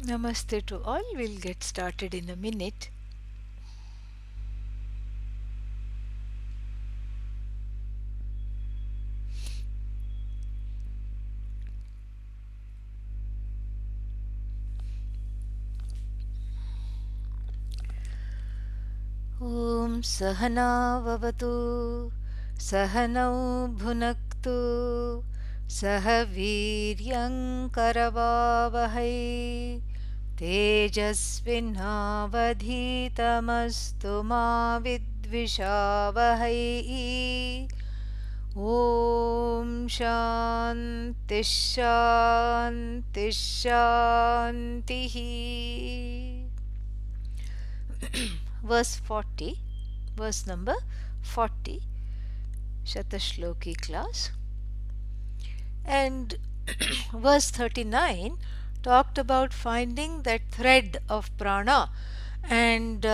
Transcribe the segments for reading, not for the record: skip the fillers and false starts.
Namaste to all. We'll get started in a minute. Om Sahana Vavatu Sahanau Bhunaktu Sahaviryam Karavavahai Tejasvinavadhitamastu ma vidvishavahai. Om Shanti Shanti Shanti. Verse 40, verse number 40, Satasloki class. And verse 39 talked about finding that thread of prana and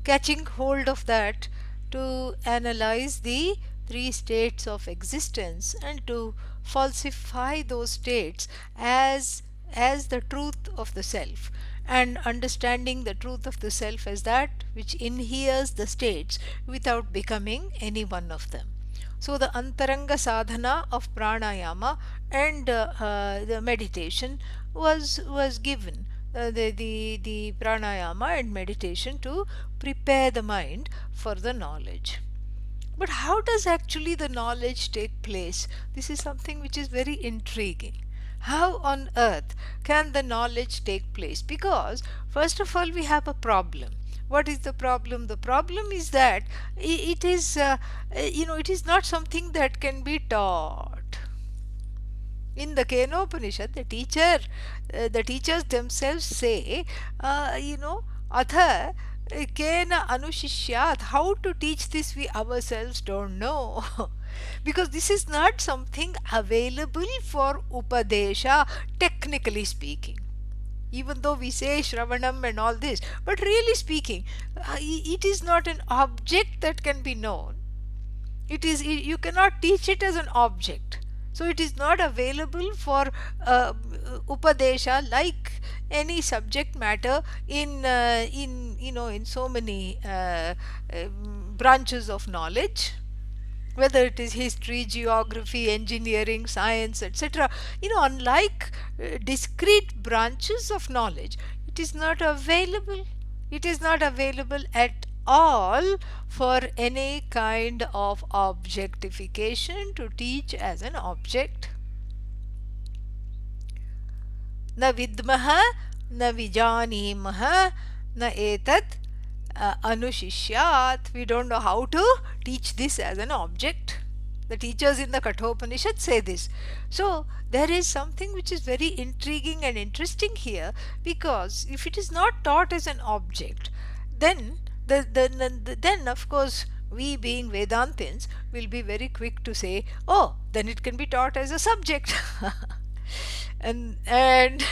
catching hold of that to analyze the three states of existence and to falsify those states as the truth of the self, and understanding the truth of the self as that which inheres the states without becoming any one of them. So the antaranga sadhana of pranayama and the meditation was given. The pranayama and meditation to prepare the mind for the knowledge. But how does actually the knowledge take place? This is something which is very intriguing. How on earth can the knowledge take place? Because first of all we have a problem. What is the problem? The problem is that it is it is not something that can be taught. In the Kenopanishad, the teachers themselves say, atha kena anushishyat. How to teach this we ourselves don't know. Because this is not something available for upadesha, technically speaking. Even though we say Shravanam and all this, but really speaking, it is not an object that can be known. You cannot teach it as an object, so it is not available for upadesha like any subject matter in so many branches of knowledge, whether it is history, geography, engineering, science, etc. Unlike discrete branches of knowledge, it is not available. It is not available at all for any kind of objectification to teach as an object. Na vidmaha, na vijanimaha, na etat anushishyat. We don't know how to teach this as an object. The teachers in the Kathopanishad say this. So there is something which is very intriguing and interesting here, because if it is not taught as an object, then then of course we being Vedantins will be very quick to say, oh, then it can be taught as a subject. and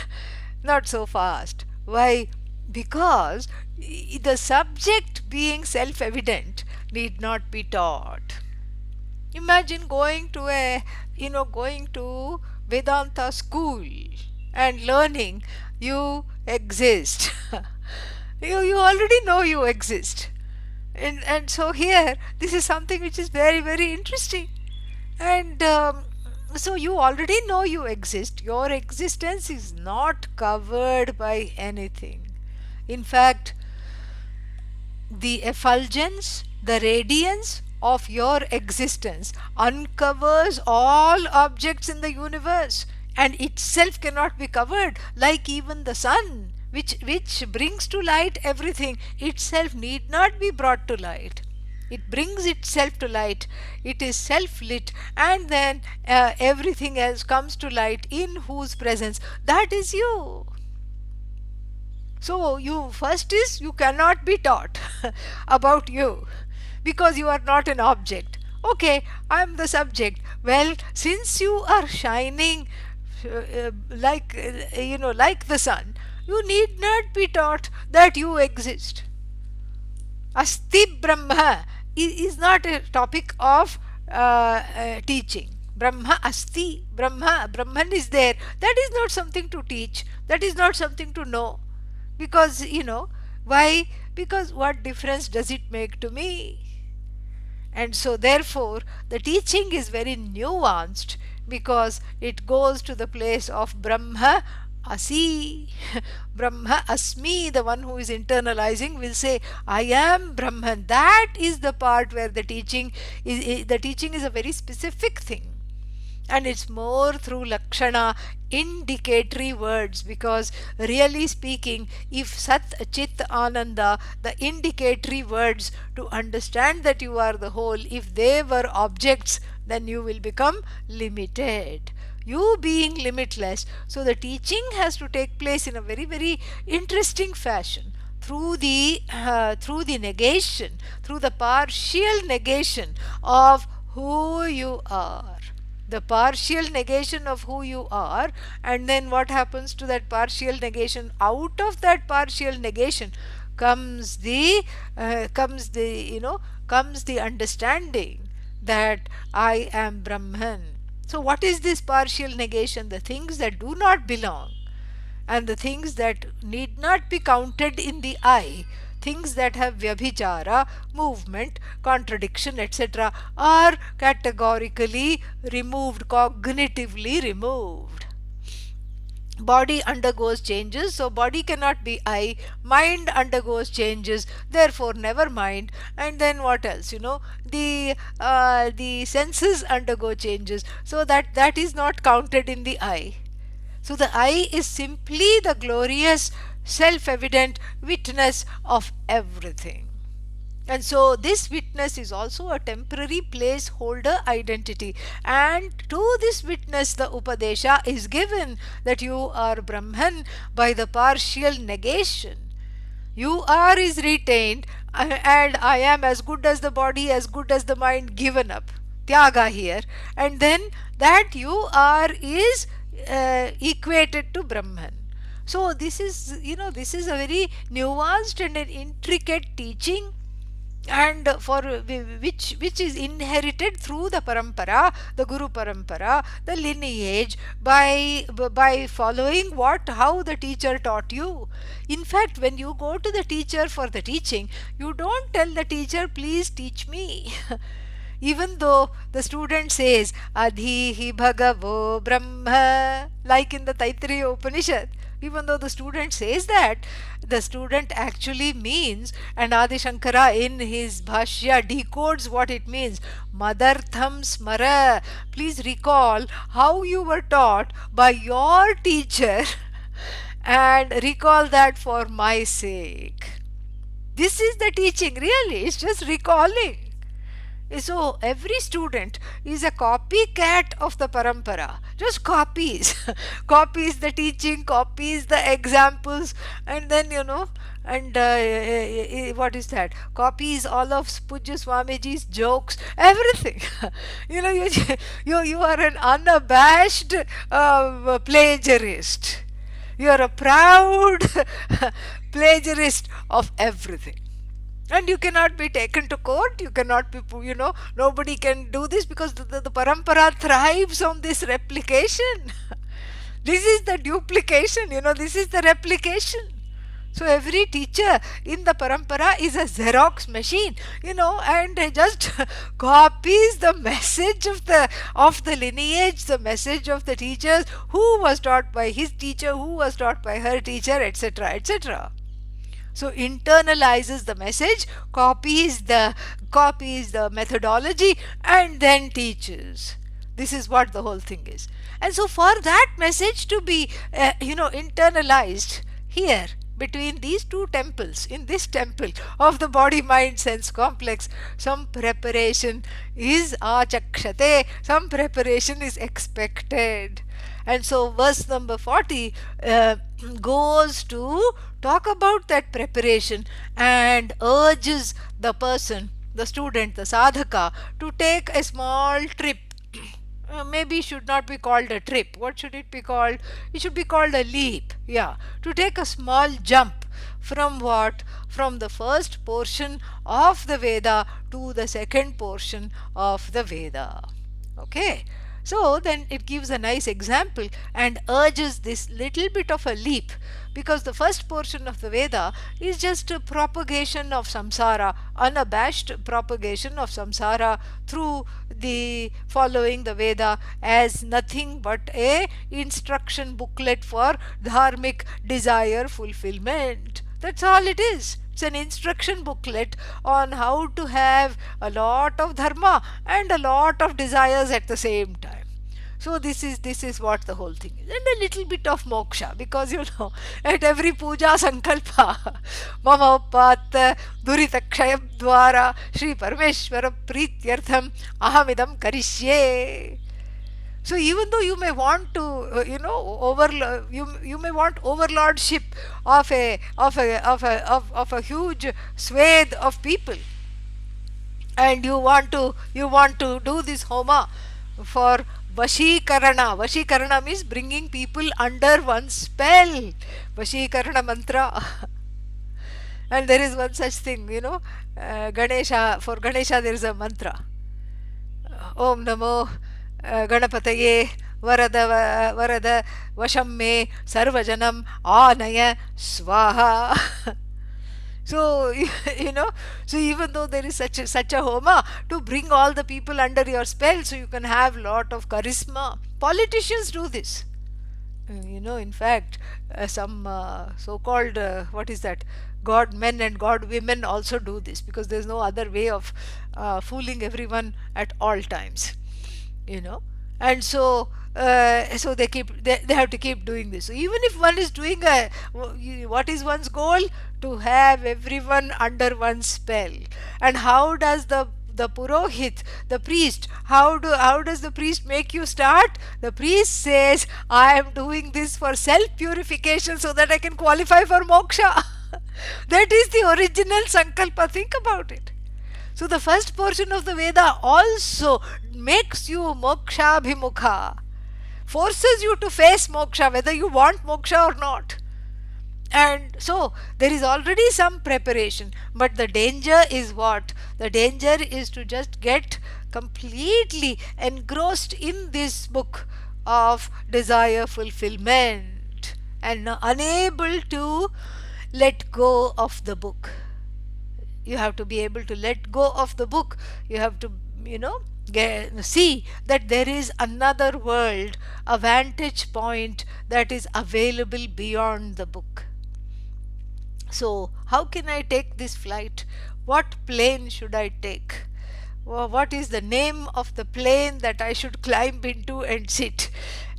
not so fast. Why? Because the subject being self-evident need not be taught. Imagine going to Vedanta school and learning you exist. you already know you exist. And so here, this is something which is very, very interesting. And so you already know you exist. Your existence is not covered by anything. In fact, the effulgence, the radiance of your existence uncovers all objects in the universe, and itself cannot be covered, like even the sun, which brings to light everything, itself need not be brought to light. It brings itself to light. It is self-lit, and then everything else comes to light in whose presence? That is you. So you cannot be taught about you, because you are not an object. Okay, I am the subject. Well, since you are shining like the sun, you need not be taught that you exist. Asti Brahma is not a topic of teaching. Brahma asti, Brahman is there. That is not something to teach. That is not something to know. Because, why? Because what difference does it make to me? And so, therefore, the teaching is very nuanced because it goes to the place of Brahma Asi. Brahma Asmi, the one who is internalizing, will say, I am Brahman. That is the part where the teaching is a very specific thing, and it's more through lakshana, indicatory words, because really speaking, if sat chit ananda, the indicatory words to understand that you are the whole, if they were objects, then you will become limited, you being limitless. So the teaching has to take place in a very, very interesting fashion, through the negation, through the partial negation of who you are, the partial negation of who you are. And then what happens to that partial negation? Out of that partial negation comes the comes the comes the understanding that I am Brahman. So what is this partial negation? The things that do not belong, and the things that need not be counted in the eye, things that have vyabhichara, movement, contradiction, etc., are categorically removed, cognitively removed. Body undergoes changes, so body cannot be I. Mind undergoes changes, therefore never mind. And then what else? The senses undergo changes, so that is not counted in the I. So the I is simply the glorious, self evident witness of everything. And so this witness is also a temporary placeholder identity. And to this witness, the Upadesha is given that you are Brahman by the partial negation. You are is retained, and I am as good as the body, as good as the mind, given up. Tyaga here. And then that you are is equated to Brahman. So this is a very nuanced and an intricate teaching, and for which is inherited through the parampara, the guru parampara, the lineage, by following how the teacher taught you. In fact, when you go to the teacher for the teaching, you don't tell the teacher, please teach me. Even though the student says adhihi bhagavo brahma, like in the Taittiriya Upanishad, even though the student says that, the student actually means, and Adi Shankara in his Bhashya decodes what it means. Madartham smara. Please recall how you were taught by your teacher and recall that for my sake. This is the teaching, really. It's just recalling. So every student is a copycat of the parampara, just copies, copies the teaching, copies the examples, and then and what is that? Copies all of Pujya Swamiji's jokes, everything. You are an unabashed plagiarist. You are a proud plagiarist of everything. And you cannot be taken to court, you cannot be, nobody can do this, because the parampara thrives on this replication. This is the duplication, this is the replication. So every teacher in the parampara is a Xerox machine, and just copies the message of the lineage, the message of the teachers, who was taught by his teacher, who was taught by her teacher, etc., etc. So internalizes the message, copies the methodology, and then teaches. This is what the whole thing is. And so for that message to be internalized here, between these two temples, in this temple of the body mind sense complex, some preparation is achakshate, some preparation is expected. And so verse number 40 goes to talk about that preparation and urges the person, the student, the sadhaka, to take a small trip. Maybe should not be called a trip. What should it be called? It should be called a leap. Yeah, to take a small jump from what? From the first portion of the Veda to the second portion of the Veda. Okay. So then it gives a nice example and urges this little bit of a leap, because the first portion of the Veda is just a propagation of samsara, unabashed propagation of samsara through the following the Veda as nothing but a instruction booklet for dharmic desire fulfillment. That's all it is. It's an instruction booklet on how to have a lot of dharma and a lot of desires at the same time. So this is what the whole thing is, and a little bit of moksha, because at every puja sankalpa mama uppat duritakshayam dwara Shri Parameshwara Prityartham ahamidam karishye. So even though you may want to, you may want overlordship of a huge swathe of people, and you want to do this homa for Vashikarana. Vashikarana means bringing people under one spell. Vashikarana mantra. And there is one such thing, Ganesha. For Ganesha, there is a mantra. Om Namo Ganapataye Varada Vasham Me Sarvajanam Anaya Swaha. So, even though there is such a homa to bring all the people under your spell, so you can have lot of charisma. Politicians do this. In fact, some so-called, what is that, god men and god women also do this, because there's no other way of fooling everyone at all times. And so they have to keep doing this. So even if one is doing what is one's goal? To have everyone under one spell. And how does the purohit, the priest, how does the priest make you start? The priest says, I am doing this for self purification so that I can qualify for moksha. That is the original sankalpa. Think about it. So the first portion of the Veda also makes you moksha bhimukha, forces you to face moksha whether you want moksha or not. And so there is already some preparation, but the danger is what? The danger is to just get completely engrossed in this book of desire fulfillment and unable to let go of the book. You have to be able to let go of the book. You have to, see that there is another world, a vantage point that is available beyond the book. So, how can I take this flight? What plane should I take? What is the name of the plane that I should climb into and sit?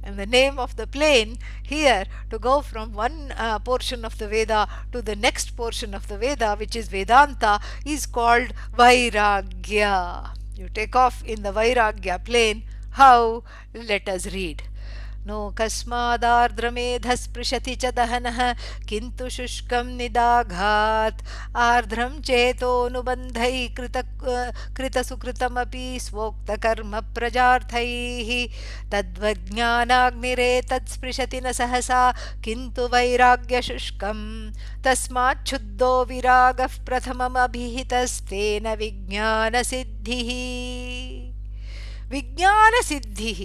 And the name of the plane here, to go from one portion of the Veda to the next portion of the Veda, which is Vedanta, is called Vairagya. You take off in the Vairagya plane. How? Let us read. No kasmadardramedhaspृशति च दहनः किन्तु शुष्कं निदाघात् आर्द्रं चेतोनुबन्धैः कृतसुकृतमपि स्वोक्तकर्म प्रजार्थैः तद्वज्ञानाग्निरेतत्स्पृशति न सहसा किन्तु वैराग्यशुष्कं तस्माच्छुद्धो विरागः प्रथममभिहितस्तेन विज्ञानसिद्धिः. विज्ञानसिद्धिः.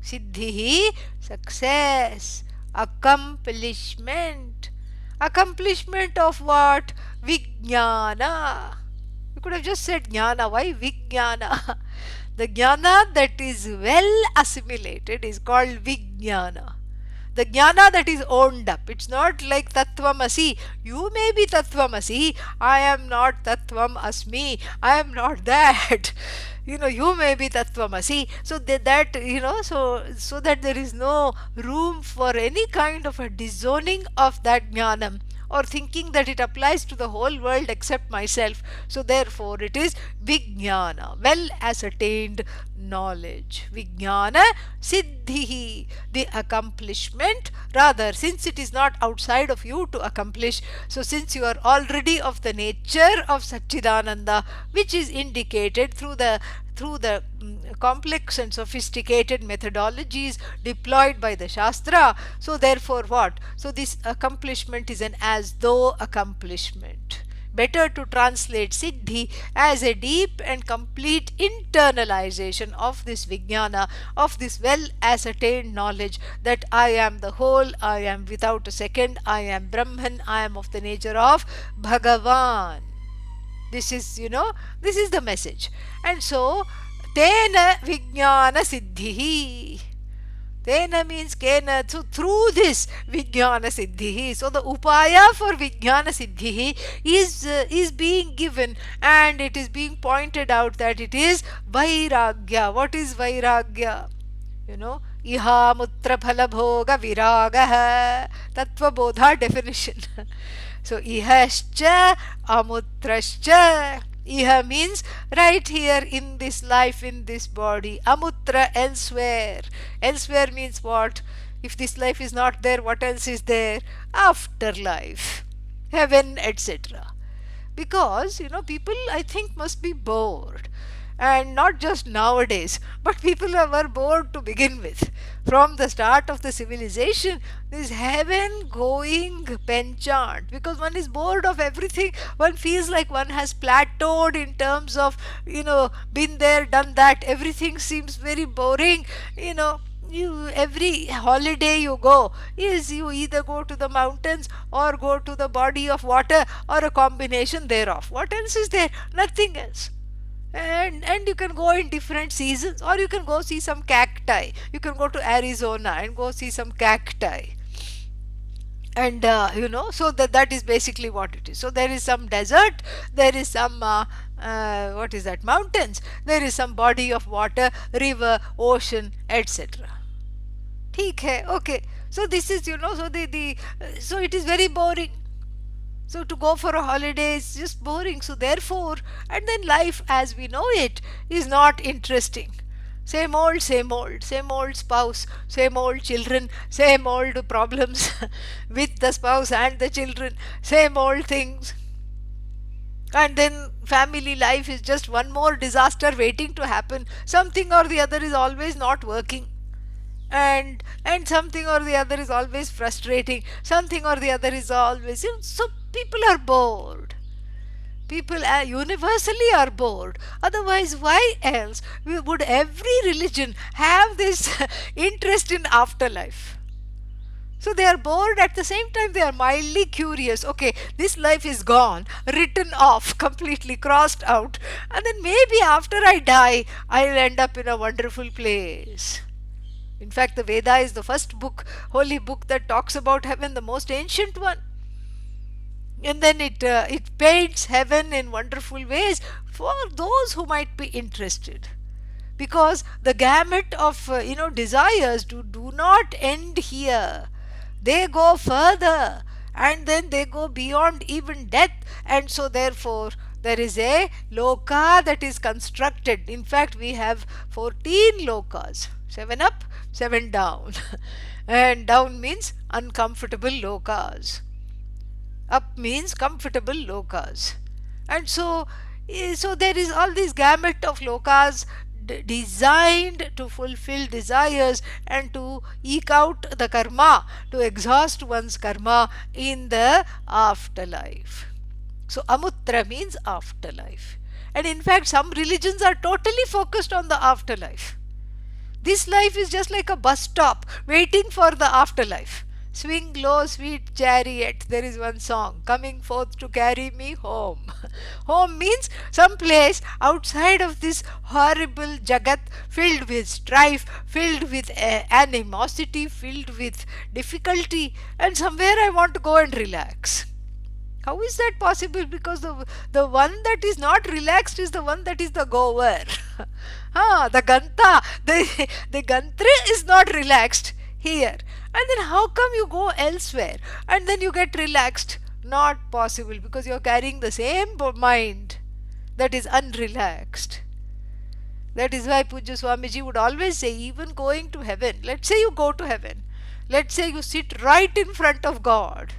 Siddhi, success, accomplishment. Accomplishment of what? Vijnana. You could have just said jnana. Why Vijnana? The jnana that is well assimilated is called Vijnana. The jnana that is owned up. It's not like Tattvamasi. You may be Tattvamasi. I am not Tattvam Asmi. I am not that. You may be Tattvamasi. So so that there is no room for any kind of a disowning of that jnanam, or thinking that it applies to the whole world except myself. So therefore it is Vijnana, well ascertained knowledge. Vijnana Siddhihi, the accomplishment. Rather, since it is not outside of you to accomplish, so since you are already of the nature of Satchidananda, which is indicated through the complex and sophisticated methodologies deployed by the Shastra, so therefore what? So this accomplishment is an as though accomplishment. better to translate Siddhi as a deep and complete internalization of this Vijnana, of this well ascertained knowledge that I am the whole, I am without a second, I am Brahman, I am of the nature of Bhagavan. This is, this is the message. And so, Tena Vijnana Siddhihi. Tena means kena. So through this Vijnana Siddhihi. So the upaya for Vijnana Siddhihi is being given, and it is being pointed out that it is Vairagya. What is Vairagya? Iha mutra phala bhoga viragaha. Tattva bodha definition. So ihascha amutrascha. Iha means right here in this life, in this body. Amutra elsewhere. Elsewhere means what? If this life is not there, what else is there? Afterlife, heaven, etc. Because people, I think, must be bored, and not just nowadays, but people were bored to begin with. From the start of the civilization, this heaven going penchant, because one is bored of everything. One feels like one has plateaued in terms of been there, done that. Everything seems very boring. Every holiday you go is you either go to the mountains or go to the body of water, or a combination thereof. What else is there? Nothing else. And you can go in different seasons, or you can go see some cacti. You can go to Arizona and go see some cacti. And so that is basically what it is. So there is some desert, there is some what is that, mountains, there is some body of water, river, ocean, etc. ठीक है, okay. So this is, so it is very boring. So to go for a holiday is just boring. So therefore, and then life as we know it is not interesting. Same old, same old, same old spouse, same old children, same old problems with the spouse and the children, same old things. And then family life is just one more disaster waiting to happen. Something or the other is always not working. And something or the other is always frustrating. Something or the other is always, so people are bored. People universally are bored. Otherwise, why else would every religion have this interest in afterlife? So they are bored, at the same time they are mildly curious. Okay, this life is gone, written off, completely crossed out, and then maybe after I die, I'll end up in a wonderful place. In fact, the Veda is the first book, holy book, that talks about heaven, the most ancient one. And then it paints heaven in wonderful ways for those who might be interested. Because the gamut of desires do not end here. They go further, and then they go beyond even death. And so therefore there is a loka that is constructed. In fact, we have 14 lokas. 7 up, 7 down. And down means uncomfortable lokas. Up means comfortable lokas. And so there is all this gamut of lokas designed to fulfill desires and to eke out the karma, to exhaust one's karma in the afterlife. So amutra means afterlife. And in fact, some religions are totally focused on the afterlife. This life is just like a bus stop waiting for the afterlife. Swing low, sweet chariot, there is one song, coming forth to carry me home. Home means some place outside of this horrible jagat, filled with strife, filled with animosity, filled with difficulty, and somewhere I want to go and relax. How is that possible? Because the one that is not relaxed is the one that is the goer. The ganta, the gantra is not relaxed here. And then how come you go elsewhere and then you get relaxed? Not possible, because you are carrying the same mind that is unrelaxed. That is why Pujya Swamiji would always say, even going to heaven, let's say you go to heaven, let's say you sit right in front of God,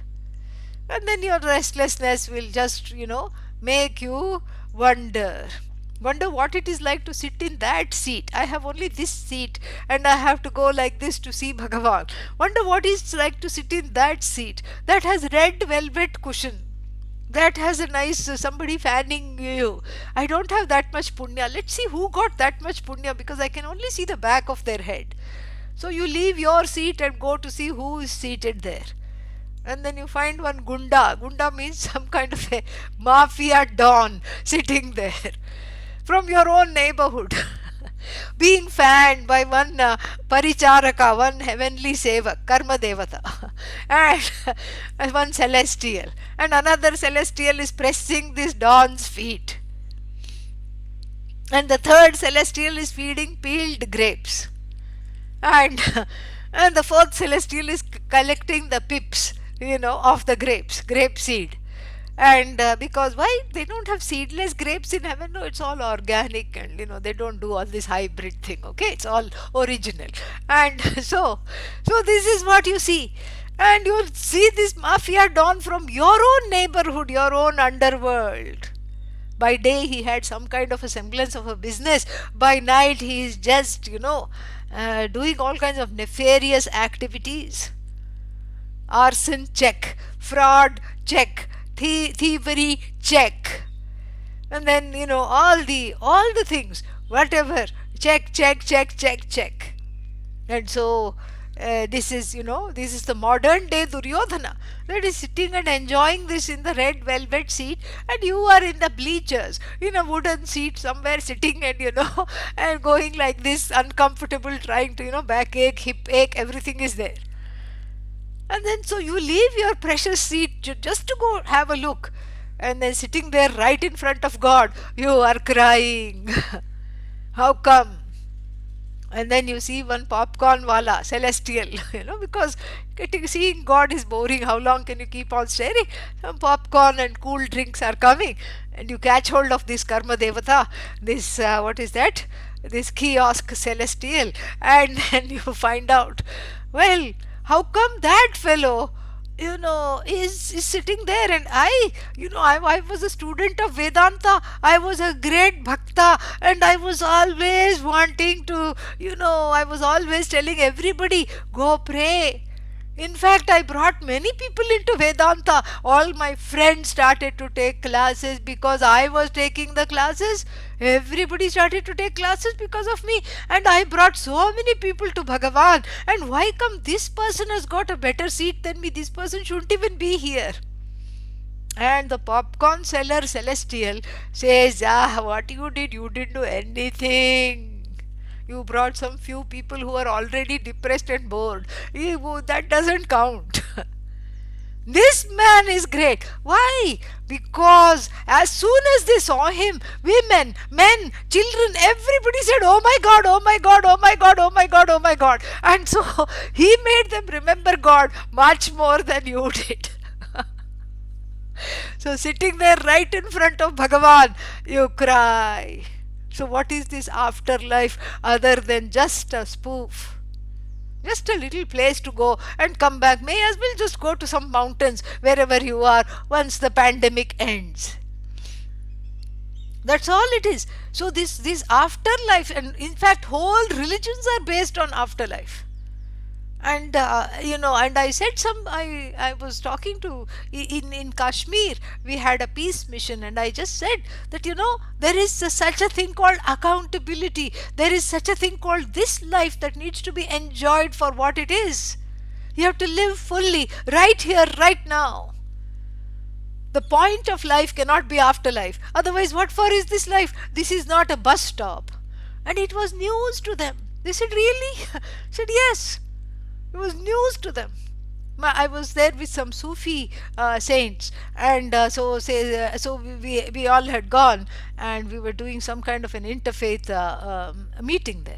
and then your restlessness will just, make you wonder what it is like to sit in that seat. I have only this seat and I have to go like this to see Bhagavan. Wonder what it's like to sit in that seat that has red velvet cushion. that has a nice somebody fanning you. I don't have that much punya. Let's see who got that much punya, because I can only see the back of their head. So you leave your seat and go to see who is seated there. And then you find one gunda. Gunda means some kind of a mafia don sitting there from your own neighborhood, being fanned by one paricharaka, one heavenly sevak, karma devata, and one celestial. And another celestial is pressing this don's feet. And the third celestial is feeding peeled grapes. And, and the fourth celestial is collecting the pips, of the grapes, grape seed. And because why they don't have seedless grapes in heaven? No, it's all organic, and they don't do all this hybrid thing. Okay, it's all original. And so this is what you see, and you'll see this mafia don from your own neighborhood, your own underworld. By day he had some kind of a semblance of a business. By night he is just doing all kinds of nefarious activities. Arson check, fraud check, thievery check, and then all the things, whatever, check, check, check, check, check. And so this is the modern day Duryodhana, that is sitting and enjoying this in the red velvet seat, and you are in the bleachers in a wooden seat somewhere, sitting and and going like this, uncomfortable, trying to back ache, hip ache, everything is there. And then so you leave your precious seat just to go have a look, and then sitting there right in front of God, you are crying. How come? And then you see one popcorn wala, celestial, because seeing God is boring. How long can you keep on staring? Some popcorn and cool drinks are coming, and you catch hold of this karma devata, this what is that? This kiosk celestial, and then you find out, well, how come that fellow is sitting there, and I was a student of Vedanta, I was a great bhakta, and I was always wanting to, I was always telling everybody, go pray. In fact, I brought many people into Vedanta. All my friends started to take classes because I was taking the classes. Everybody started to take classes because of me. And I brought so many people to Bhagavan. And why come this person has got a better seat than me? This person shouldn't even be here. And the popcorn seller celestial says, what you didn't do anything. You brought some few people who are already depressed and bored. That doesn't count. This man is great. Why? Because as soon as they saw him, women, men, children, everybody said, oh my God, oh my God, oh my God, oh my God, oh my God. And so he made them remember God much more than you did. So sitting there right in front of Bhagavan, you cry. So what is this afterlife other than just a spoof? Just a little place to go and come back. May as well just go to some mountains wherever you are once the pandemic ends. That's all it is. So this afterlife, and in fact whole religions are based on afterlife. And and I said I was talking to in Kashmir, we had a peace mission, and I just said that there is such a thing called accountability. There is such a thing called this life that needs to be enjoyed for what it is. You have to live fully right here, right now. The point of life cannot be afterlife. Otherwise, what for is this life? This is not a bus stop. And it was news to them. They said, really? I said, yes. It was news to them. I was there with some Sufi saints, and so we all had gone, and we were doing some kind of an interfaith meeting there.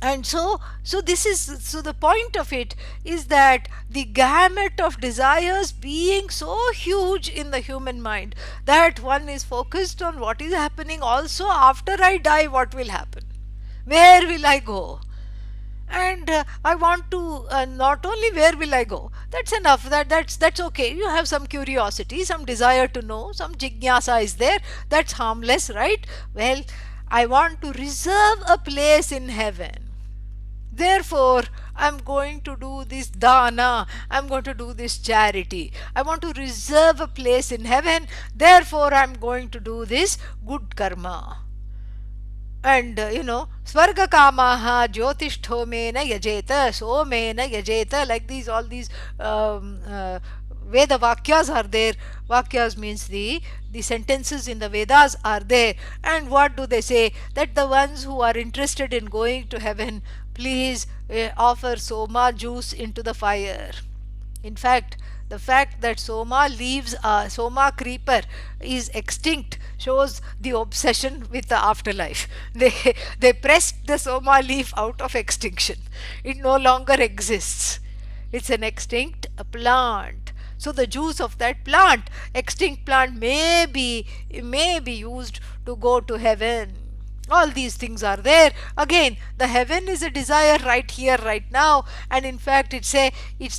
And so the point of it is that the gamut of desires being so huge in the human mind that one is focused on what is happening also after I die. What will happen? Where will I go? And I want to not only where will I go, that's enough, that's okay. You have some curiosity, some desire to know, some jignasa is there, that's harmless, right? Well, I want to reserve a place in heaven. Therefore, I'm going to do this dana, I'm going to do this charity, I want to reserve a place in heaven, therefore I'm going to do this good karma. And Svarga Kamaha Jyotisthomena Yajeta, Somena Yajeta, like these, all these um, uh, Veda Vakyas are there. Vakyas means the sentences in the Vedas are there. And what do they say? That the ones who are interested in going to heaven, please offer Soma juice into the fire. In fact, the fact that Soma creeper is extinct shows the obsession with the afterlife. They pressed the Soma leaf out of extinction. It no longer exists. It's an extinct plant. So the juice of that plant, extinct plant, may be used to go to heaven. All these things are there. Again, the heaven is a desire right here, right now. And in fact, it's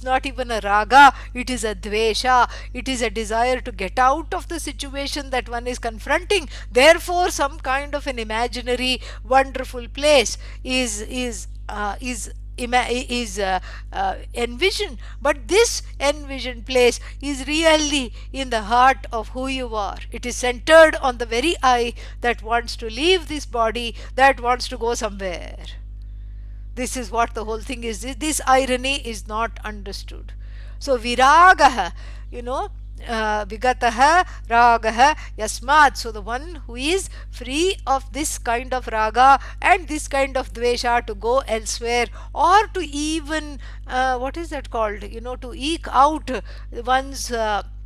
not even a raga, it is a dvesha. It is a desire to get out of the situation that one is confronting. Therefore, some kind of an imaginary wonderful place is envisioned, but this envisioned place is really in the heart of who you are. It is centered on the very I that wants to leave this body, that wants to go somewhere. This is what the whole thing is. This irony is not understood. So viragaha, vigataha ragaha yasmat. So the one who is free of this kind of raga and this kind of dvesha to go elsewhere, or to even what is that called, to eke out one's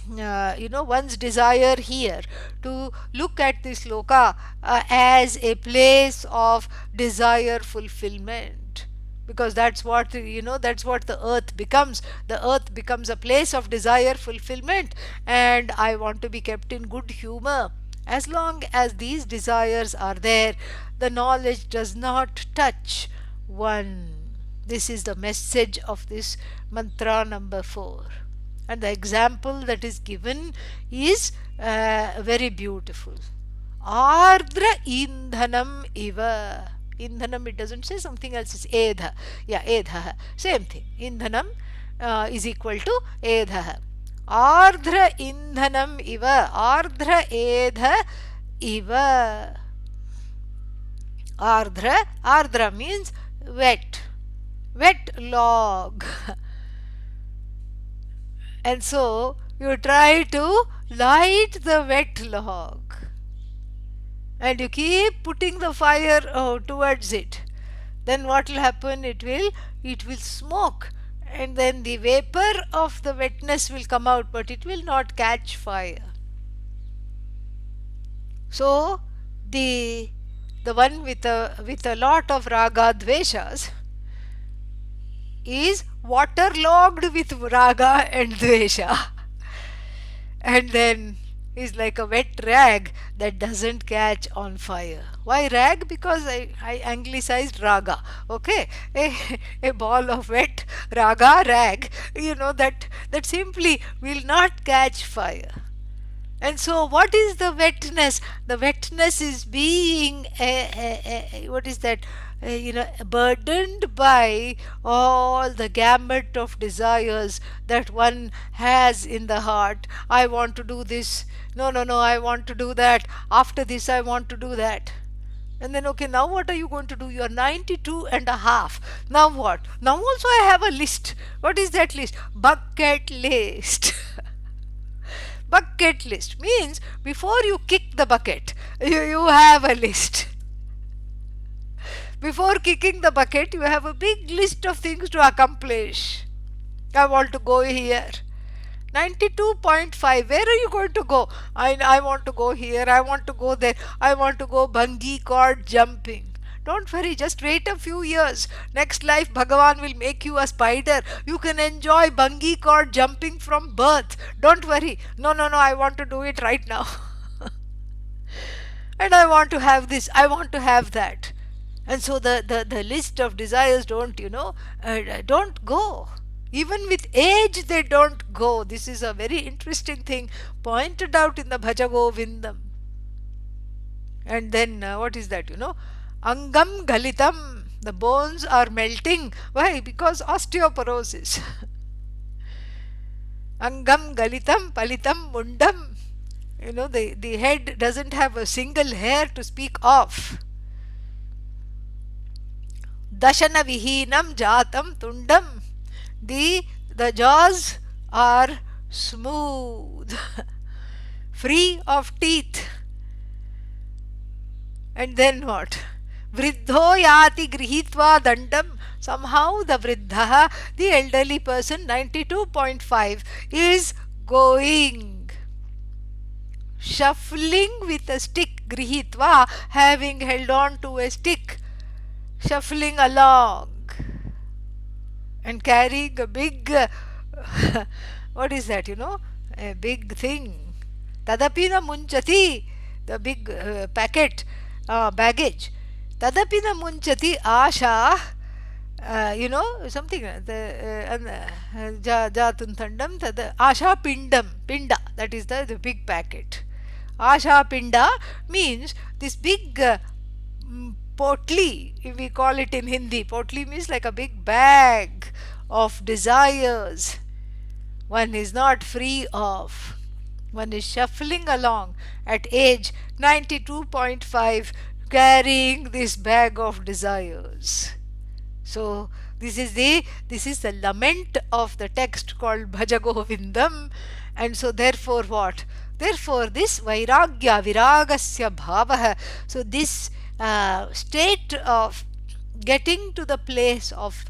one's desire here, to look at this loka as a place of desire fulfillment, because that's what the earth becomes. The earth becomes a place of desire fulfillment, and I want to be kept in good humor. As long as these desires are there, the knowledge does not touch one. This is the message of this mantra number 4. And the example that is given is very beautiful. Ardra indhanam iva. Indhanam, it doesn't say, something else is edha. Yeah, edha. Same thing. Indhanam is equal to edha. Ardra indhanam iva. Ardra edha iva. Ardra means wet. Wet log. And so you try to light the wet log, and you keep putting the fire towards it. Then what will happen? It will smoke, and then the vapor of the wetness will come out, but it will not catch fire. So the one with a lot of raga dveshas is waterlogged with raga and dvesha, and then is like a wet rag that doesn't catch on fire. Why rag? Because I anglicized raga. Okay, a ball of wet raga, rag, that simply will not catch fire. And so what is the wetness? The wetness is being what is that? Burdened by all the gamut of desires that one has in the heart. I want to do this. No, I want to do that. After this, I want to do that. And then, okay, now what are you going to do? You are 92 and a half. Now what? Now also I have a list. What is that list? Bucket list. Bucket list means before you kick the bucket, you have a list. Before kicking the bucket, you have a big list of things to accomplish. I want to go here. 92.5. Where are you going to go? I want to go here. I want to go there. I want to go bungee cord jumping. Don't worry, just wait a few years. Next life, Bhagavan will make you a spider. You can enjoy bungee cord jumping from birth. Don't worry. No, I want to do it right now. And I want to have this. I want to have that. And so the list of desires don't go. Even with age, they don't go. This is a very interesting thing pointed out in the Bhaja Govindam. And then what is that? Angam Galitam. The bones are melting. Why? Because osteoporosis. Angam galitam palitam mundam. The head doesn't have a single hair to speak of. Dashana vihinam jatam tundam. The jaws are smooth, free of teeth. And then what? Vriddho yati grihitva dandam. Somehow the vriddha, the elderly person, 92.5, is going, shuffling with a stick, grihitva, having held on to a stick, shuffling along and carrying a big, what is that, a big thing. Tadapina munchati, the big baggage. Tadapina munchati asha, something, jatun tandam, asha pinda, that is the big packet. Asha pinda means this big potli, we call it in Hindi. Potli means like a big bag of desires. One is not free of. One is shuffling along at age 92.5, carrying this bag of desires. So this is the lament of the text called Bhaja Govindam. And so therefore what? Therefore this vairagya viragasya bhavaha. So this state of getting to the place of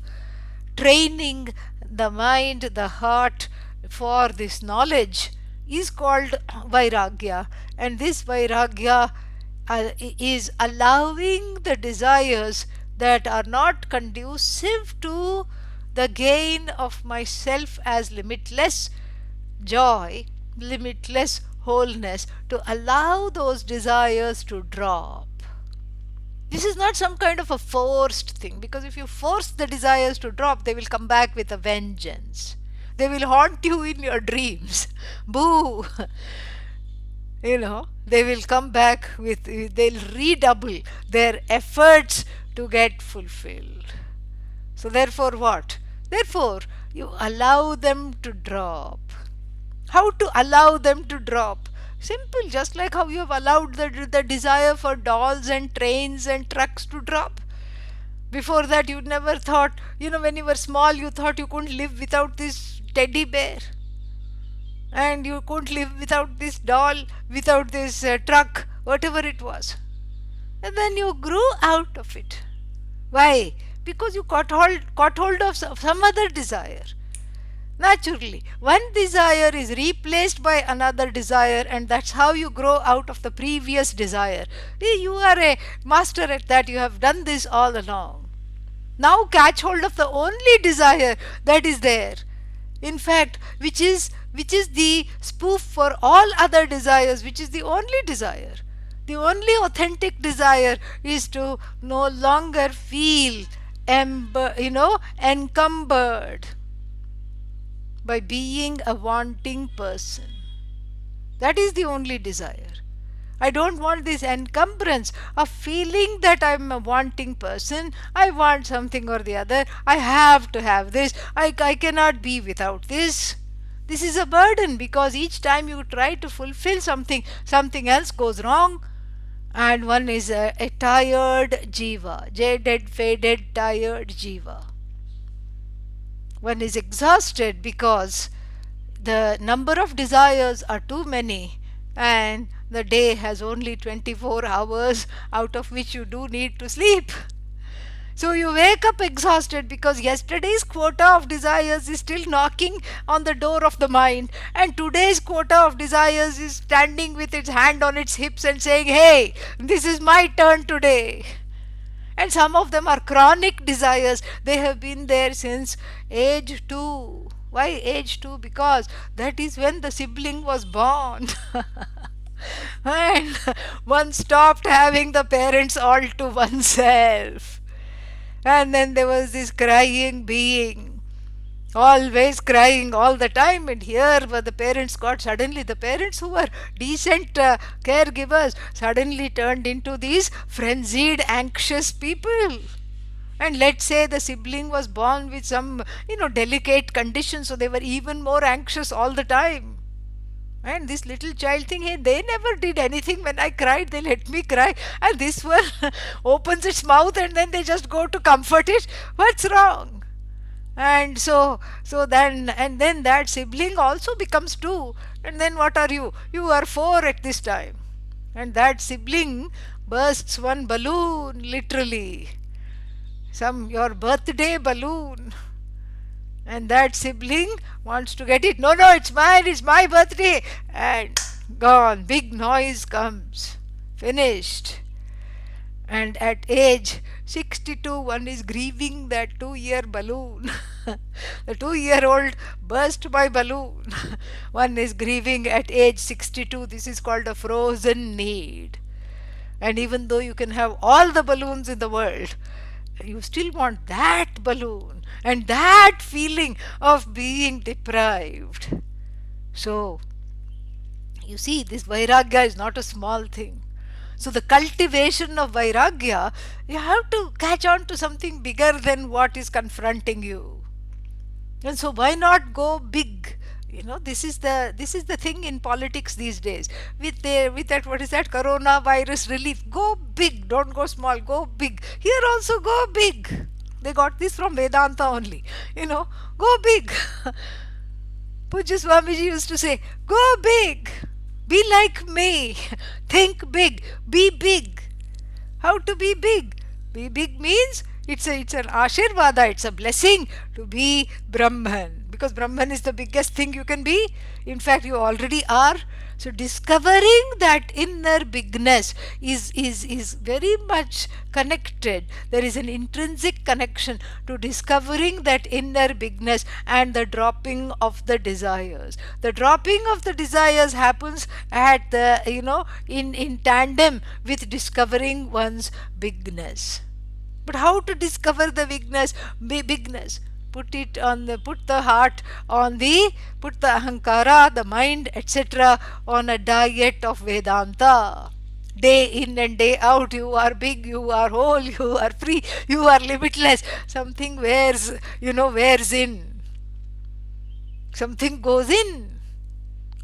training the mind, the heart for this knowledge is called vairagya. And this vairagya is allowing the desires that are not conducive to the gain of myself as limitless joy, limitless wholeness, to allow those desires to drop. This is not some kind of a forced thing, because if you force the desires to drop, they will come back with a vengeance. They will haunt you in your dreams. Boo! They will come back they'll redouble their efforts to get fulfilled. So therefore what? Therefore you allow them to drop. How to allow them to drop? Simple, just like how you have allowed the desire for dolls and trains and trucks to drop. Before that you never thought, when you were small you thought you couldn't live without this teddy bear. And you couldn't live without this doll, without this truck, whatever it was. And then you grew out of it. Why? Because you caught hold of some other desire. Naturally, one desire is replaced by another desire, and that's how you grow out of the previous desire. You are a master at that. You have done this all along. Now catch hold of the only desire that is there. In fact, which is the spoof for all other desires, which is the only desire. The only authentic desire is to no longer feel encumbered by being a wanting person. That is the only desire. I don't want this encumbrance of feeling that I'm a wanting person. I want something or the other. I have to have this. I cannot be without this. This is a burden, because each time you try to fulfill something, something else goes wrong. And one is a tired jiva, jaded, faded, tired jiva. One is exhausted because the number of desires are too many, and the day has only 24 hours, out of which you do need to sleep. So you wake up exhausted because yesterday's quota of desires is still knocking on the door of the mind, and today's quota of desires is standing with its hand on its hips and saying, hey, this is my turn today. And some of them are chronic desires. They have been there since age 2. Why age 2? Because that is when the sibling was born. And one stopped having the parents all to oneself. And then there was this crying being, always crying all the time. And here were the parents suddenly the parents who were decent caregivers suddenly turned into these frenzied, anxious people. And let's say the sibling was born with some, delicate condition, so they were even more anxious all the time. And this little child thing, hey, they never did anything. When I cried, they let me cry. And this one opens its mouth and then they just go to comfort it. What's wrong? And then that sibling also becomes two. And then what are you? You are four at this time. And that sibling bursts one balloon, literally. Your birthday balloon. And that sibling wants to get it. No, no, it's mine, it's my birthday. And gone. Big noise comes. Finished. And at age 62, one is grieving that 2 year balloon. The 2 year old burst my balloon. One is grieving at age 62. This is called a frozen need. And even though you can have all the balloons in the world, you still want that balloon and that feeling of being deprived. So, you see, this vairagya is not a small thing. So, the cultivation of vairagya, you have to catch on to something bigger than what is confronting you. And so, why not go big? This is the thing in politics these days. With that, what is that, coronavirus relief? Go big, don't go small. Go big. Here also go big. They got this from Vedanta only. Go big. Pujya Swamiji used to say, go big. Be like me. Think big. Be big. How to be big? Be big means it's an ashirvada, it's a blessing to be Brahman, because Brahman is the biggest thing you can be. In fact, you already are. So discovering that inner bigness is very much connected. There is an intrinsic connection to discovering that inner bigness and the dropping of the desires. The dropping of the desires happens at in tandem with discovering one's bigness. But how to discover the bigness? Put the heart on put the ahankara, the mind, etc. on a diet of Vedanta. Day in and day out, you are big, you are whole, you are free, you are limitless. Something wears in. Something goes in.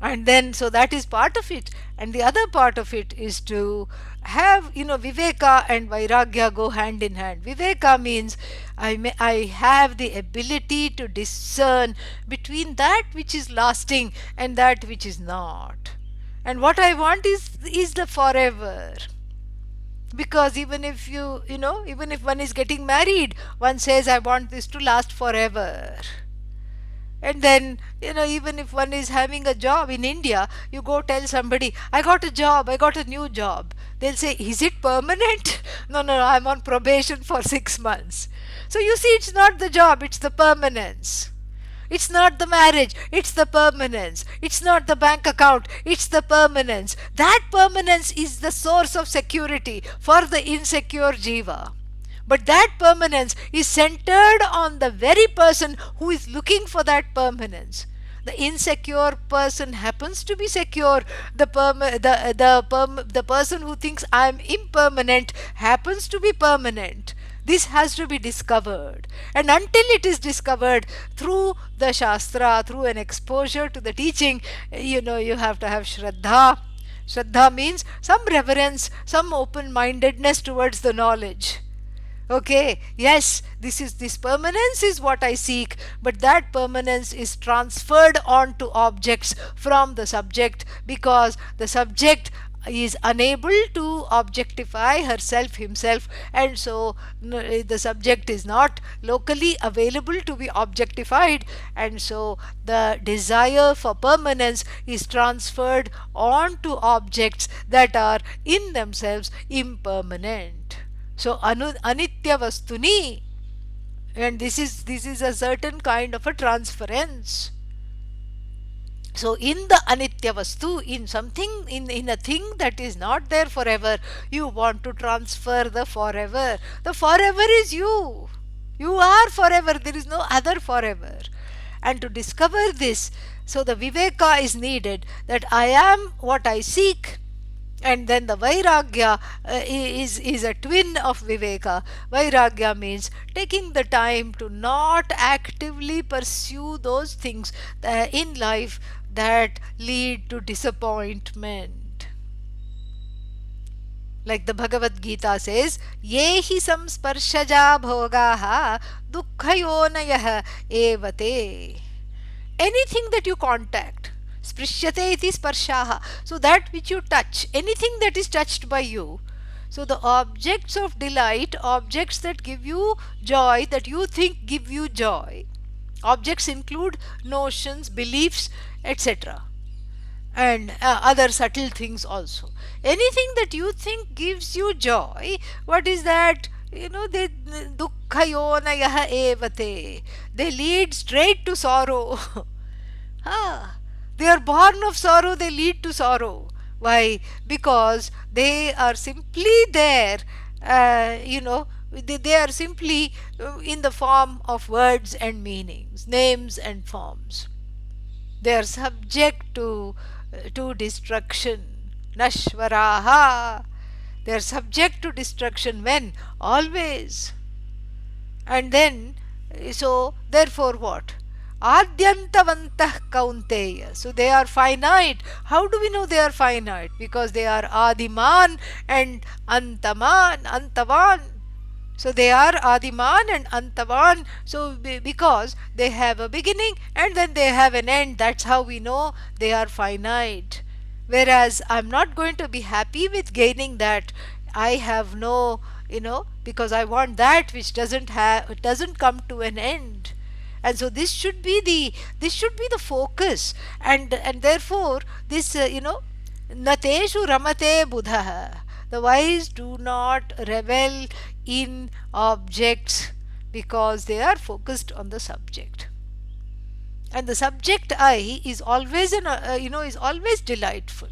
And then, so that is part of it. And the other part of it is to have, viveka and vairagya go hand in hand. Viveka means I have the ability to discern between that which is lasting and that which is not. And what I want is the forever. Because even if even if one is getting married, one says, I want this to last forever. And then, even if one is having a job in India, you go tell somebody, I got a job, I got a new job. They'll say, is it permanent? No, no, I'm on probation for 6 months. So you see, it's not the job, it's the permanence. It's not the marriage, it's the permanence. It's not the bank account, it's the permanence. That permanence is the source of security for the insecure jiva. But that permanence is centered on the very person who is looking for that permanence. The insecure person happens to be secure. The person who thinks I am impermanent happens to be permanent. This has to be discovered. And until it is discovered through the Shastra, through an exposure to the teaching, you have to have Shraddha. Shraddha means some reverence, some open-mindedness towards the knowledge. Okay, yes, this permanence is what I seek, but that permanence is transferred onto objects from the subject, because the subject is unable to objectify herself, himself, and so the subject is not locally available to be objectified, and so the desire for permanence is transferred onto objects that are in themselves impermanent. So anitya vastuni, and this is a certain kind of a transference. So in the anitya vastu, in something, in a thing that is not there forever, you want to transfer the forever. The forever is you. You are forever. There is no other forever. And to discover this, so the viveka is needed, that I am what I seek. And then the Vairagya is a twin of Viveka. Vairagya means taking the time to not actively pursue those things in life that lead to disappointment. Like the Bhagavad Gita says, Ye hi samsparshaja bhogaha dukkhayonayah evate. Anything that you contact, sprishyate iti sparshaha, so that which you touch, anything that is touched by you, so the objects of delight, objects that give you joy, that you think give you joy, objects include notions, beliefs, etc., and other subtle things also. Anything that you think gives you joy, what is that? They dukkhayonayah evate, they lead straight to sorrow. Ah, they are born of sorrow, they lead to sorrow. Why? Because they are simply there, they are simply in the form of words and meanings, names and forms. They are subject to destruction. Nashvaraha. They are subject to destruction when? Always. And then, so therefore what? Adyantavantah kaunteya. So they are finite. How do we know they are finite? Because they are Adiman and Antaman, Antavan. So they are Adiman and Antavan. So because they have a beginning and then they have an end, that's how we know they are finite. Whereas I'm not going to be happy with gaining that. I have no, because I want that which doesn't come to an end. And so this should be the focus, and therefore this nateshu ramate buddha. The wise do not revel in objects because they are focused on the subject, and the subject I is always is always delightful.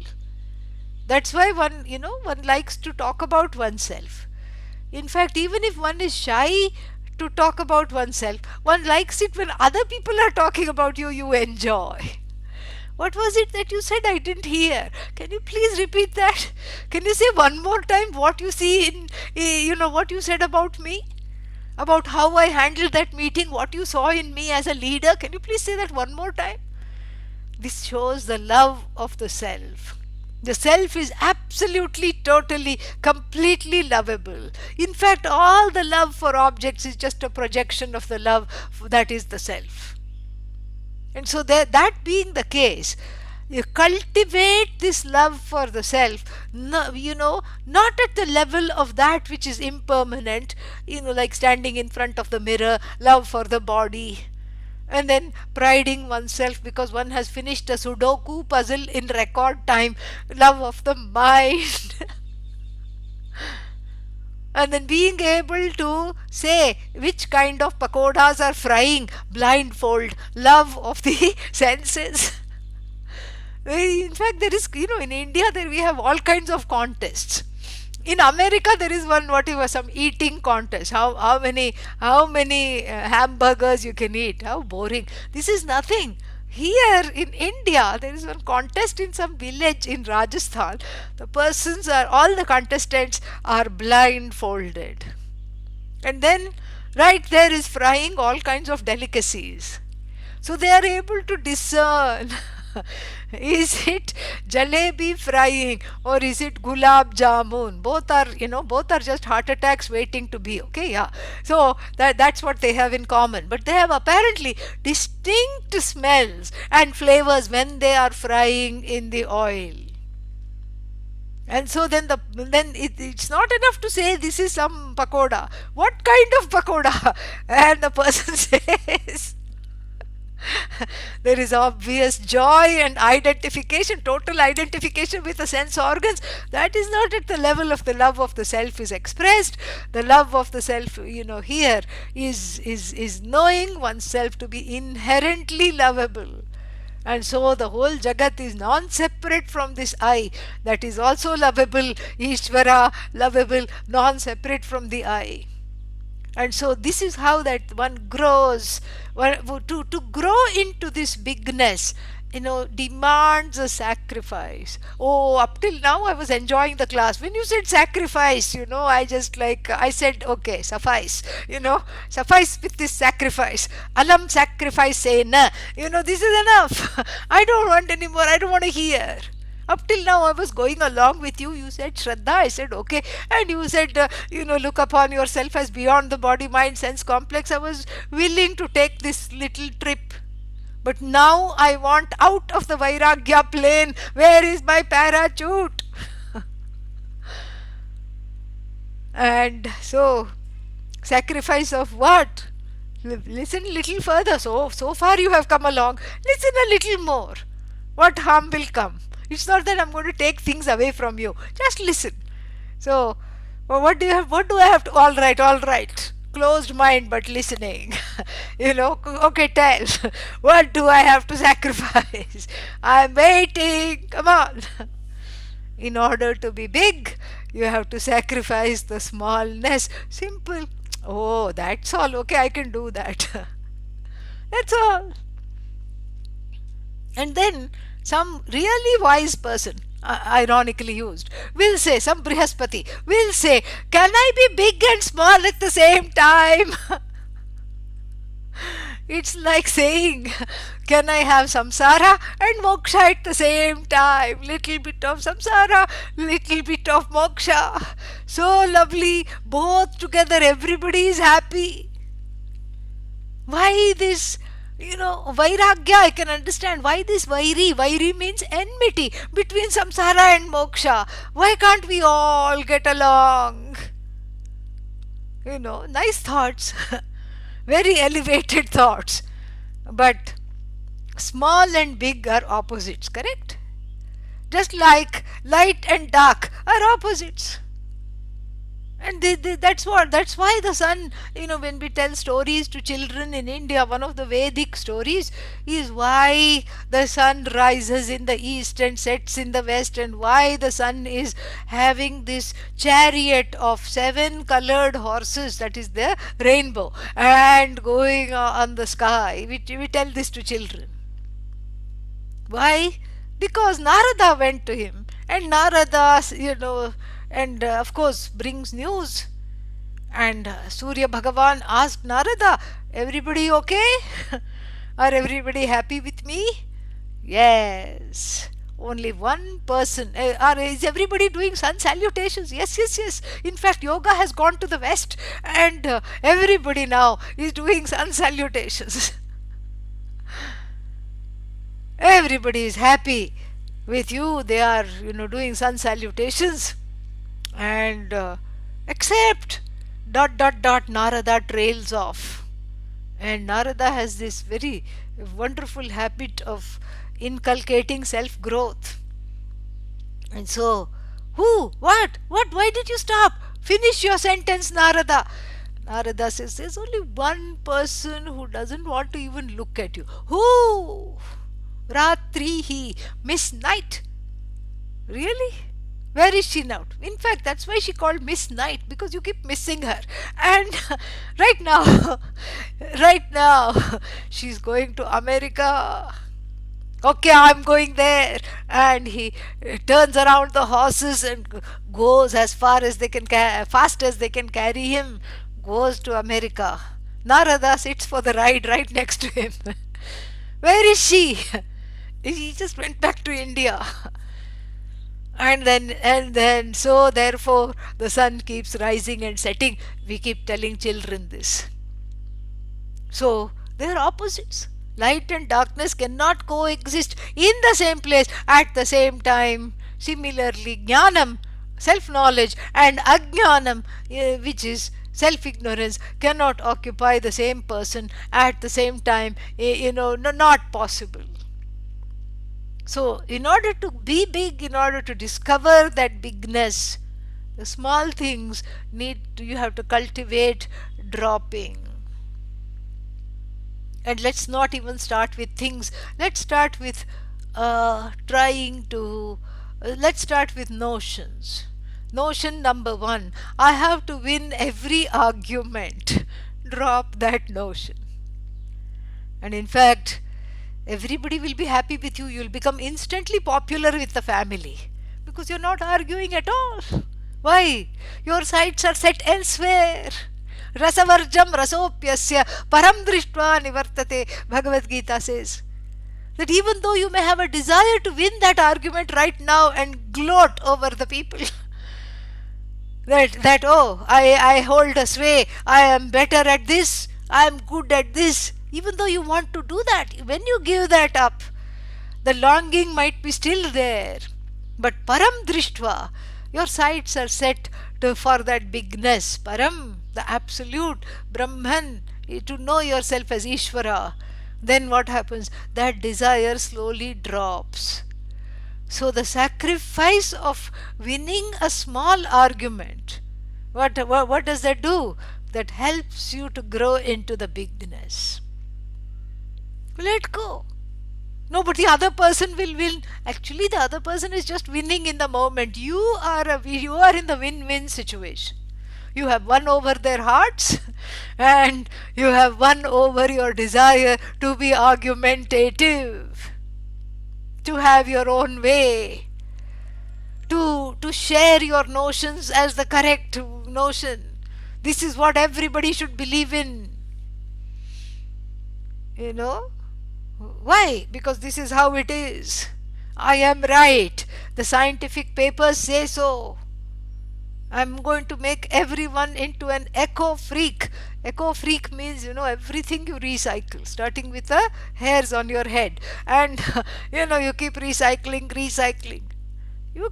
That's why one likes to talk about oneself. In fact, even if one is shy to talk about oneself, one likes it when other people are talking about you, you enjoy. What was it that you said? I didn't hear. Can you please repeat that? Can you say one more time what you see in, what you said about me? About how I handled that meeting, what you saw in me as a leader? Can you please say that one more time? This shows the love of the self. The self is absolutely, totally, completely lovable. In fact, all the love for objects is just a projection of the love that is the self. And so, that being the case, you cultivate this love for the self, not at the level of that which is impermanent, like standing in front of the mirror, love for the body, and then priding oneself because one has finished a Sudoku puzzle in record time, love of the mind. And then being able to say which kind of pakodas are frying, blindfold, love of the senses. In fact, there is, in India, there we have all kinds of contests. In America, there is one, whatever, some eating contest. How many hamburgers you can eat? How boring! This is nothing. Here in India, there is one contest in some village in Rajasthan. All the contestants are blindfolded, and then right there is frying all kinds of delicacies. So they are able to discern. Is it jalebi frying or is it gulab jamun? Both are just heart attacks waiting to be. Okay, yeah. So that's what they have in common. But they have apparently distinct smells and flavors when they are frying in the oil. And so it's not enough to say this is some pakoda. What kind of pakoda? And the person says, there is obvious joy and identification, total identification with the sense organs. That is not at the level of the love of the self is expressed. The love of the self, here is knowing oneself to be inherently lovable. And so the whole Jagat is non-separate from this I, that is also lovable, Ishvara, lovable, non-separate from the I. And so this is how that one grows. To grow into this bigness, demands a sacrifice. Oh, up till now I was enjoying the class. When you said sacrifice, I just like, I said, okay, suffice, suffice with this sacrifice. Alam sacrifice say na. This is enough. I don't want anymore. I don't want to hear. Up till now, I was going along with you. You said Shraddha. I said okay. And you said, look upon yourself as beyond the body, mind, sense complex. I was willing to take this little trip. But now I want out of the Vairagya plane. Where is my parachute? And so, sacrifice of what? Listen little further. So far you have come along. Listen a little more. What harm will come? It's not that I'm going to take things away from you. Just listen. So, what do you have? What do I have to? All right, all right. Closed mind, but listening. Okay, tell. What do I have to sacrifice? I'm waiting. Come on. In order to be big, you have to sacrifice the smallness. Simple. Oh, that's all. Okay, I can do that. That's all. And then some really wise person, ironically used, will say, some Brihaspati will say, can I be big and small at the same time? It's like saying, can I have samsara and moksha at the same time? Little bit of samsara, little bit of moksha. So lovely, both together, everybody is happy. Why this? Vairagya, I can understand. Why this Vairi? Vairi means enmity between samsara and moksha. Why can't we all get along? Nice thoughts. Very elevated thoughts. But small and big are opposites, correct? Just like light and dark are opposites. And that's why the sun, when we tell stories to children in India, one of the Vedic stories is why the sun rises in the east and sets in the west, and why the sun is having this chariot of 7 colored horses, that is the rainbow, and going on the sky. We tell this to children. Why? Because Narada went to him, and Narada, and of course brings news. And Surya Bhagavan asked Narada, everybody okay? Are everybody happy with me? Yes. Only one person. Is everybody doing sun salutations? Yes, yes, yes. In fact, yoga has gone to the west, and everybody now is doing sun salutations. Everybody is happy with you. They are, doing sun salutations. And except ... Narada trails off. And Narada has this very wonderful habit of inculcating self growth. And so, who? What? Why did you stop? Finish your sentence, Narada. Narada says, there's only one person who doesn't want to even look at you. Who? Ratrihi, Miss Night. Really? Where is she now? In fact, that's why she called Miss Night, because you keep missing her. And right now, she's going to America. Okay, I'm going there. And he turns around the horses and goes as far as they can, fast as they can carry him, goes to America. Narada sits for the ride right next to him. Where is she? He just went back to India. And then, so therefore, the sun keeps rising and setting. We keep telling children this. So, they are opposites. Light and darkness cannot coexist in the same place at the same time. Similarly, jnanam, self-knowledge, and ajnanam, which is self-ignorance, cannot occupy the same person at the same time. Not possible. So, in order to be big, in order to discover that bigness, the small things you have to cultivate dropping. And let's not even start with things. Let's start with let's start with notions. Notion number 1, I have to win every argument. Drop that notion. And in fact, Everybody will be happy with you. You'll become instantly popular with the family because you're not arguing at all. Why? Your sights are set elsewhere. Rasavarjam rasopyasya param drishtva nivartate, Bhagavad Gita says. That even though you may have a desire to win that argument right now and gloat over the people, that oh, I hold a sway, I am better at this, I am good at this, even though you want to do that, when you give that up, the longing might be still there, but param drishtva, your sights are set for that bigness, param, the absolute Brahman, to know yourself as Ishvara. Then what happens? That desire slowly drops. So the sacrifice of winning a small argument, what does that do? That helps you to grow into the bigness. Let go. No, but the other person will win. Actually, the other person is just winning in the moment. You are in the win-win situation. You have won over their hearts and you have won over your desire to be argumentative, to have your own way, to share your notions as the correct notion. This is what everybody should believe in. You know? Why? Because this is how it is. I am right. The scientific papers say so. I'm going to make everyone into an eco freak. Eco freak means, everything you recycle, starting with the hairs on your head. And, you keep recycling. You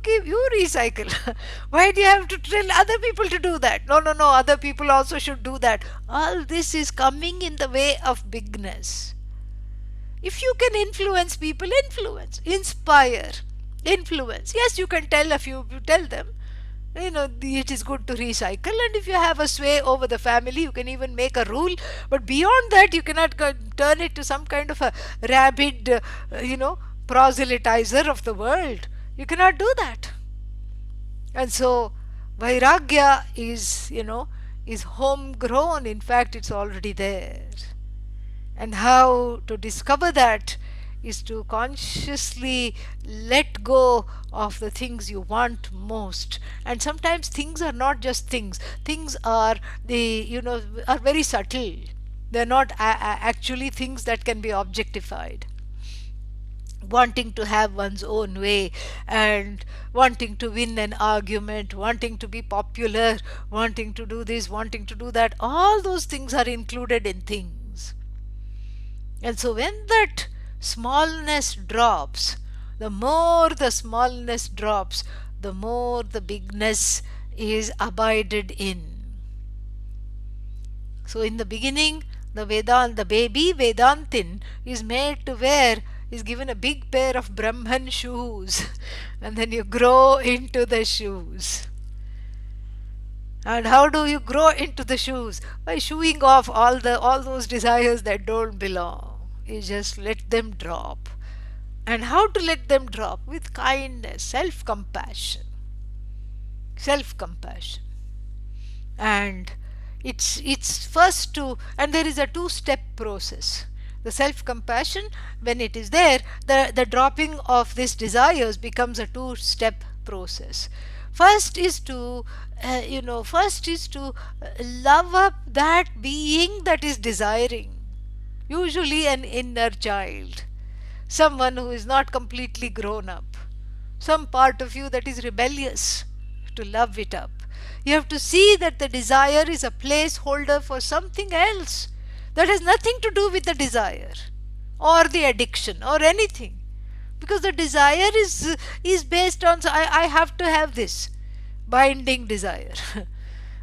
recycle. Why do you have to tell other people to do that? No, other people also should do that. All this is coming in the way of bigness. If you can influence people, inspire, influence. Yes, you can tell tell them, it is good to recycle, and if you have a sway over the family, you can even make a rule. But beyond that, you cannot turn it to some kind of a rabid, proselytizer of the world. You cannot do that. And so, Vairagya is homegrown. In fact, it's already there. And how to discover that is to consciously let go of the things you want most. And sometimes things are not just things. Things are are very subtle. They're not actually things that can be objectified. Wanting to have one's own way and wanting to win an argument, wanting to be popular, wanting to do this, wanting to do that, all those things are included in things. And so when that smallness drops, the more the smallness drops, the more the bigness is abided in. So in the beginning, the baby Vedantin is made to is given a big pair of Brahman shoes, and then you grow into the shoes. And how do you grow into the shoes? By shooing off all those desires that don't belong. You just let them drop. And how to let them drop? With kindness, self-compassion. Self-compassion. And it's first and there is a two-step process. The self-compassion, when it is there, the dropping of these desires becomes a two-step process. First is to love up that being that is desiring, usually an inner child, someone who is not completely grown up, some part of you that is rebellious, to love it up. You have to see that the desire is a placeholder for something else that has nothing to do with the desire or the addiction or anything, because the desire is based on I have to have this binding desire.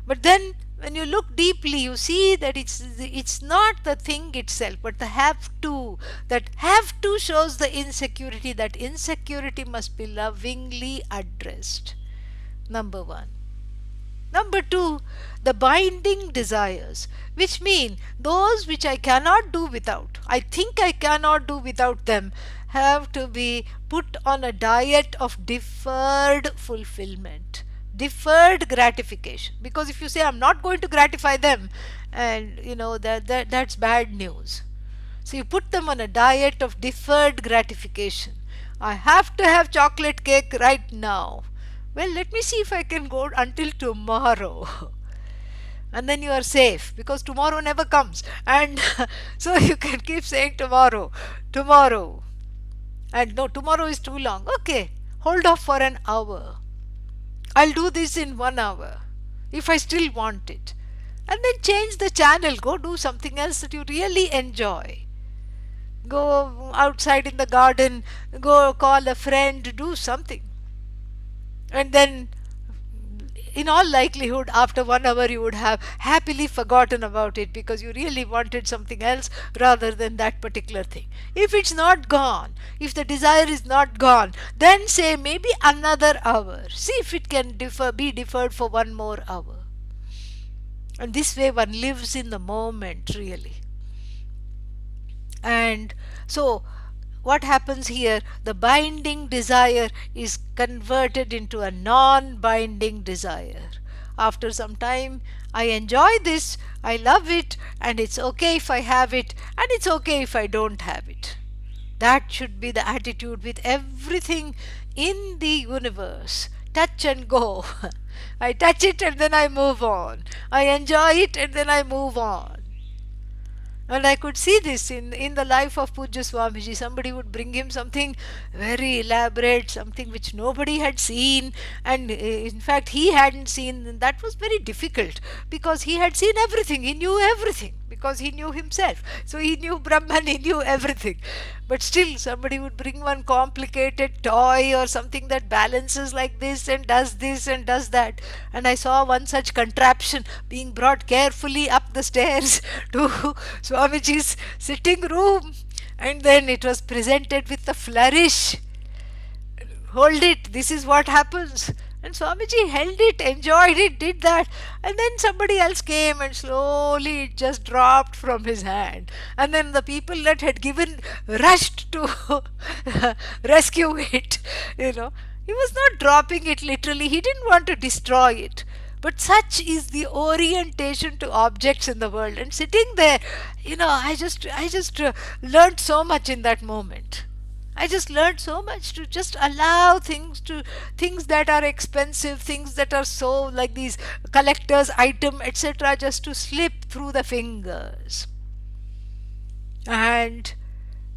But then when you look deeply, you see that it's not the thing itself, but the have to. That have to shows the insecurity. That insecurity must be lovingly addressed. Number one. Number two, the binding desires, which mean those which I cannot do without, I think I cannot do without them, have to be put on a diet of deferred fulfillment, deferred gratification. Because if you say I'm not going to gratify them, and that's bad news. So you put them on a diet of deferred gratification. I have to have chocolate cake right now. Well, let me see if I can go until tomorrow. And then you are safe because tomorrow never comes. And so you can keep saying tomorrow, tomorrow. And no, tomorrow is too long. Okay, hold off for an hour. I'll do this in 1 hour if I still want it. And then change the channel. Go do something else that you really enjoy. Go outside in the garden, go call a friend, do something. And then, in all likelihood, after 1 hour, you would have happily forgotten about it because you really wanted something else rather than that particular thing. If it's not gone, if the desire is not gone, then say maybe another hour. See if it can be deferred for 1 more hour. And this way, one lives in the moment, really. And so, what happens here? The binding desire is converted into a non binding desire. After some time, I enjoy this, I love it, and it's okay if I have it, and it's okay if I don't have it. That should be the attitude with everything in the universe. Touch and go. I touch it and then I move on. I enjoy it and then I move on. And I could see this in the life of Pujya Swamiji. Somebody would bring him something very elaborate, something which nobody had seen, and in fact he hadn't seen. And that was very difficult because he had seen everything, he knew everything because he knew himself. So he knew Brahman, he knew everything. But still, somebody would bring one complicated toy or something that balances like this and does that. And I saw one such contraption being brought carefully up the stairs to Swamiji's sitting room. And then it was presented with a flourish. Hold it, this is what happens. And Swamiji held it, enjoyed it, did that. And then somebody else came and slowly it just dropped from his hand. And then the people that had given rushed to rescue it. You know, he was not dropping it literally, he didn't want to destroy it. But such is the orientation to objects in the world. And sitting there, I just learned so much in that moment. I just learned so much to just allow things that are expensive, things that are so like these collector's item, etc., just to slip through the fingers. And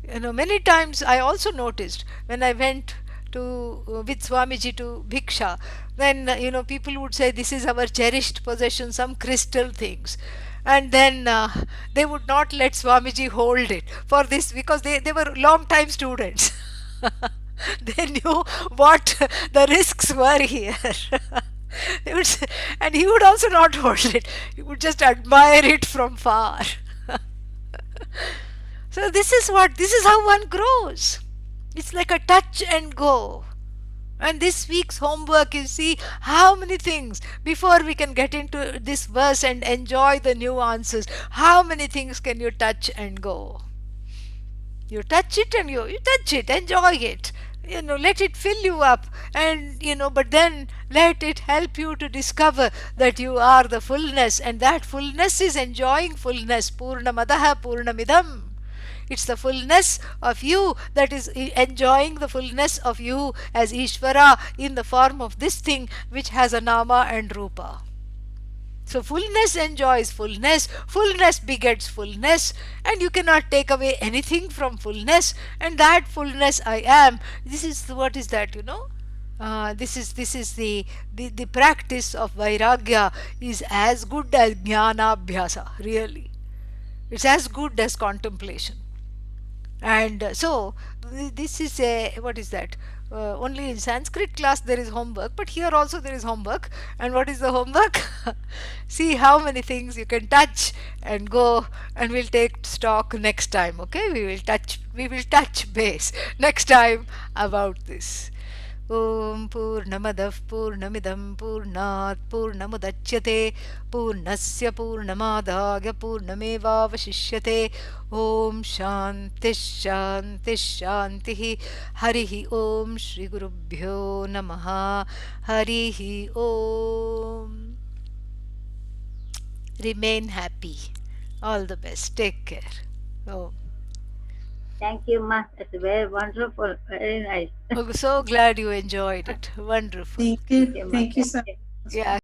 many times I also noticed when I went to with Swamiji to Bhiksha, then people would say this is our cherished possession, some crystal things. And then they would not let Swamiji hold it for this because they were long time students. They knew what the risks were here. They would say, and he would also not hold it, he would just admire it from far. So this is how one grows. It's like a touch and go. And this week's homework is see how many things, before we can get into this verse and enjoy the nuances, how many things can you touch and go? You touch it and you touch it, enjoy it. Let it fill you up, and but then let it help you to discover that you are the fullness, and that fullness is enjoying fullness. Purnamadaha Purnamidam. It's the fullness of you that is enjoying the fullness of you as Ishvara in the form of this thing which has a nama and rupa. So fullness enjoys fullness, fullness begets fullness, and you cannot take away anything from fullness, and that fullness I am. This is what is that, this is the practice of Vairagya is as good as Jnana Abhyasa, really. It's as good as contemplation. And so this is what is that? Only in Sanskrit class there is homework, but here also there is homework. And what is the homework? See how many things you can touch and go, and we'll take stock next time. Okay, we will touch base next time about this. Om Purnamadah Purnamidam Purnat Purnamudachyate Purnasya Purnamadagya Purnamevavashishyate. Om Shanti Shanti Shanti. Harihi Om Shri Gurubhyo Namaha. Harihi Om. Remain happy. All the best. Take care. Om. Thank you, Ma. It's very wonderful. Very nice. Oh, so glad you enjoyed it. Wonderful. Thank Thank you. you, Ma. Thank you Thank so you. much. Yeah,